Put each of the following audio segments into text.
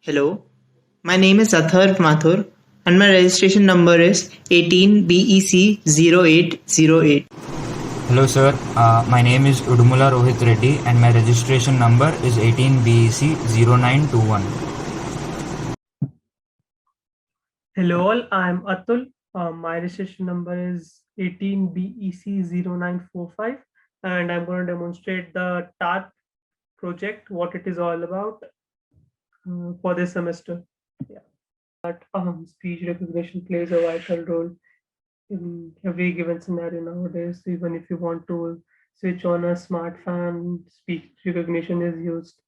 Hello, my name is Atharv Mathur and my registration number is 18BEC0808. Hello sir, my name is Udumula Rohit Reddy and my registration number is 18BEC0921. Hello all, I'm Atul. My registration number is 18BEC0945 and I'm going to demonstrate the TARP project, what it is all about for this semester. Yeah. But speech recognition plays a vital role in every given scenario nowadays. Even if you want to switch on a smart fan, speech recognition is used.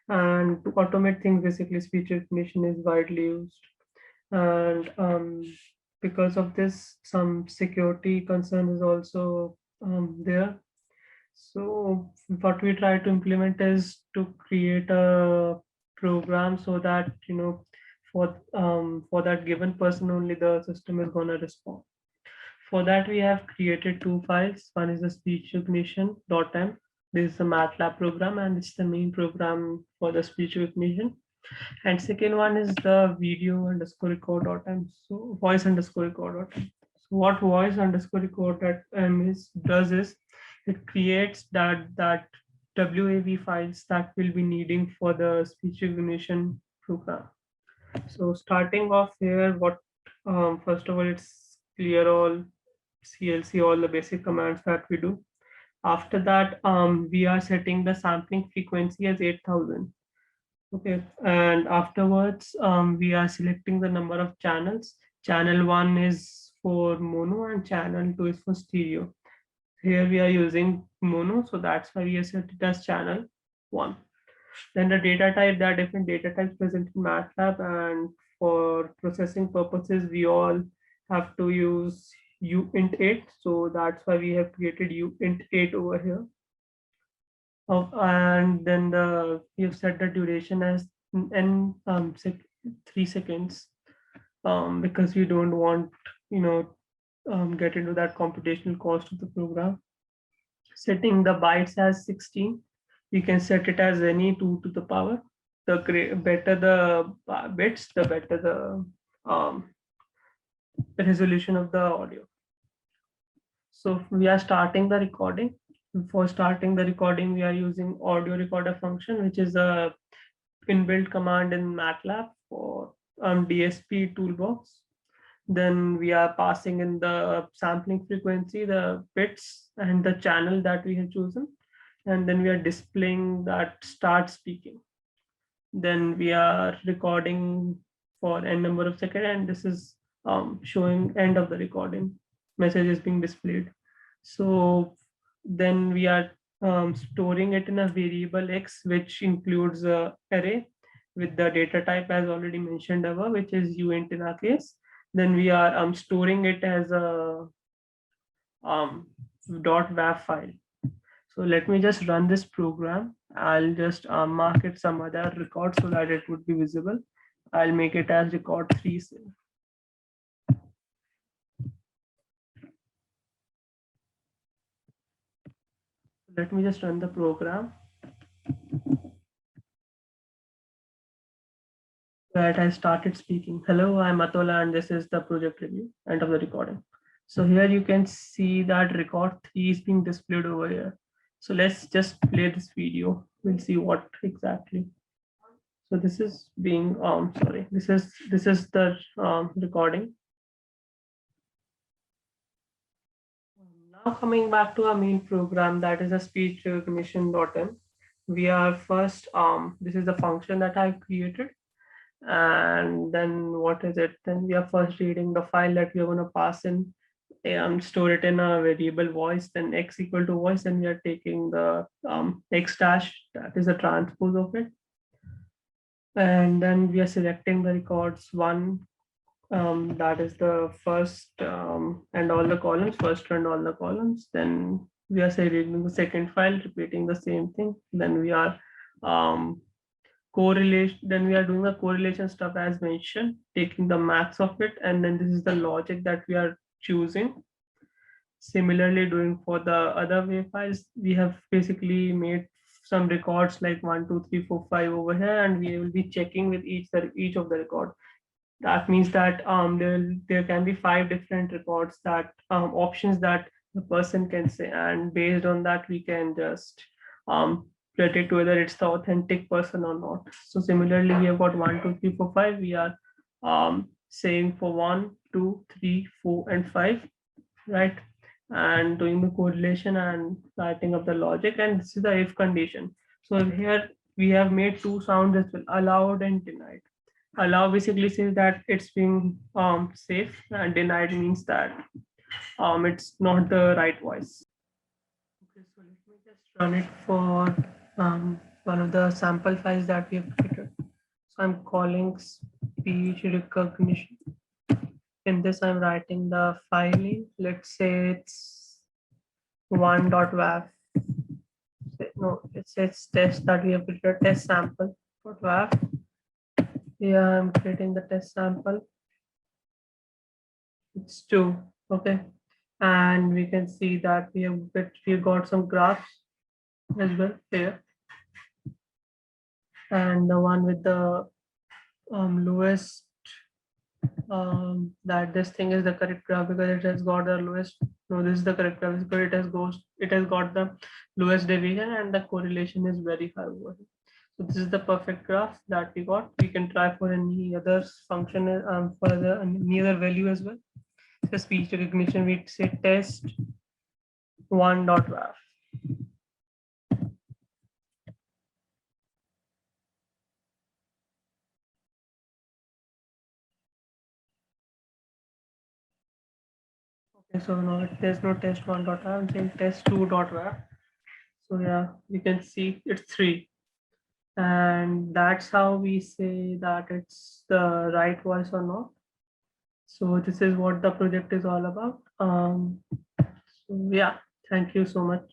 And to automate things, basically speech recognition is widely used. And because of this, some security concern is also there. So what we try to implement is to create a program so that for that given person only the system is going to respond. For that we have created two files. One is the speech recognition.m. This is the MATLAB program and it's the main program for the speech recognition. And second one is the video underscore record.m. So voice underscore record.m. So what voice underscore record.m does is it creates that WAV files that we'll be needing for the speech recognition program. So starting off here, what first of all, it's clear all CLC, all the basic commands that we do. After that, we are setting the sampling frequency as 8,000. Okay, and afterwards, we are selecting the number of channels. Channel 1 is for mono and channel 2 is for stereo. Here we are using mono, so that's why we are set it as channel 1. Then the data type, there are different data types present in MATLAB, and for processing purposes, we all have to use uint8. So that's why we have created uint8 over here. And then you've set the duration as n 3 seconds because we don't want get into that computational cost of the program. Setting the bytes as 16, you can set it as any 2 to the power. The better the bits, the better the resolution of the audio. So we are starting the recording. For starting the recording, we are using audio recorder function, which is a inbuilt command in MATLAB for DSP toolbox. Then we are passing in the sampling frequency, the bits and the channel that we have chosen. And then we are displaying that start speaking. Then we are recording for n number of seconds, and this is showing end of the recording. Message is being displayed. So then we are storing it in a variable x, which includes a array with the data type as already mentioned above, which is uint in our case. Then we are storing it as a .wav file. So let me just run this program. I'll just mark it some other record so that it would be visible. I'll make it as record 3. Let me just run the program. That I started speaking. Hello, I'm Atola and this is the project review, end of the recording. So here you can see that record 3 is being displayed over here. So let's just play this video. We'll see what exactly. So this is being sorry, this is the recording. Now coming back to our main program, that is a speech recognition.m. We are first this is the function that I've created. And then what is it? Then we are first reading the file that we are going to pass in and store it in a variable voice, then x equal to voice, and we are taking the x dash, that is a transpose of it. And then we are selecting the records 1, that is the first and all the columns, first and all the columns. Then we are reading the second file, repeating the same thing. Then we are correlation, then we are doing the correlation stuff as mentioned, taking the max of it, and then this is the logic that we are choosing. Similarly, doing for the other wave files, we have basically made some records like 1, 2, 3, 4, 5 over here, and we will be checking with each of the record. That means that there can be 5 different records that options that the person can say, and based on that we can just predict whether it's the authentic person or not. So similarly, we have got 1, 2, 3, 4, 5. We are saying for 1, 2, 3, 4, and 5, right? And doing the correlation and writing up the logic, and this is the if condition. So here we have made 2 sounds as well, allowed and denied. Allow basically says that it's being safe, and denied means that it's not the right voice. Okay, so let me just run it for one of the sample files that we have created. So I'm calling speech recognition. In this, I'm writing the file name. Let's say it's 1.wav. No, it says test that we have created test sample.wav. Yeah, I'm creating the test sample. It's 2. Okay, and we can see that we got some graphs as well here, and the one with the lowest that this thing is the correct graph because it has got the lowest. No, this is the correct graph because it has got the lowest deviation, and the correlation is very high over here. So this is the perfect graph that we got. We can try for any other function for any other value as well. The speech recognition, we say test 1.wav. Okay, so no, there's no test 1.wav. I'm saying test 2.wav. So yeah, you can see it's 3. And that's how we say that it's the right voice or not. So this is what the project is all about. So yeah, thank you so much.